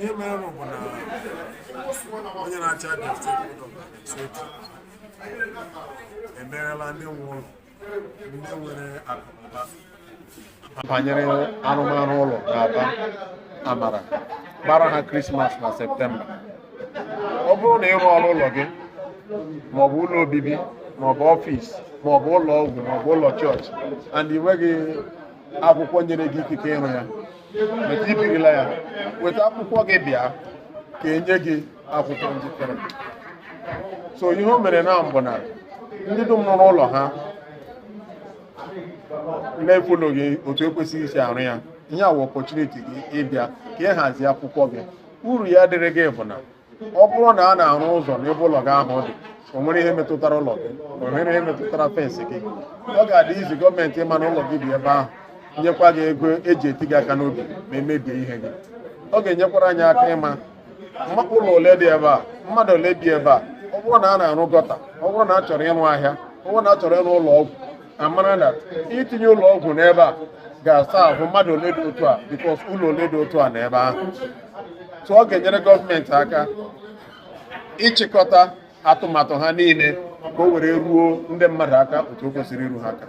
ihe mere bụ na onye na-achị Abia steeti steeti emerela ndị nwụrụ ndị nwere akụnụba banyere arụmarụ ụlọ ga-aba amara gbara ha Krismas na Septemba. Ọ bụrụ na ịrụ ọrụ ụlọ gị maọbụ ụlọ obibi maọbụ ọfịs maọbụ ụlọ ọgwụ maọbụ ụlọ chọọchị and ị nweghị akwụkwọ nyere gị ikike ịrụ ya, meta ibirila ya, weta akwụkwọ gị bịa ka enye gị akwụkwọ njikere. So ihe o mere na mbụ na ndị dum nọ n'ụlọ ha na-efologhị otu ekwesịghị isi arụ ya, ihe awụ opọchuniti gị ịbịa ka ị hazie akwụkwọ gị. Uru ya dịrị gị bụ na ọ bụrụ na a na-arụ ụzọ n'ebe ụlọ gị ahụ dị, o nwere ihe metụtara ụlọ gị, o nwere ihe metụtara fensị gị, ọ ga-adị izi gọọmenti ịma na ụlọ gị dị ebe ahụ, nyekwa gị ego eji eti gị aka n'obi ma emebie ihe gị. Ọ ga-enyekwara anyị aka ịma ụlọ ole dị ebe a, mmadụ ole bi ebe a. Ọ bụrụ na a na-arụ gọta, ọ bụrụ na a chọrọ ịrụ ahịa, ọ bụrụ na a chọrọ ịrụ ụlọ ọgwụ, amara na itinye ụlọ ọgwụ n'ebe a ga-asa ahụ mmadụ ole dị otu a, bikos ụlọ ole dị otu a n'ebe ahụ. So ọ ga-enyere gọọmenti aka ịchịkọta atụmatụ ha niile ka o were ruo ndị mmadụ aka otu o kwesịrị iru ha aka.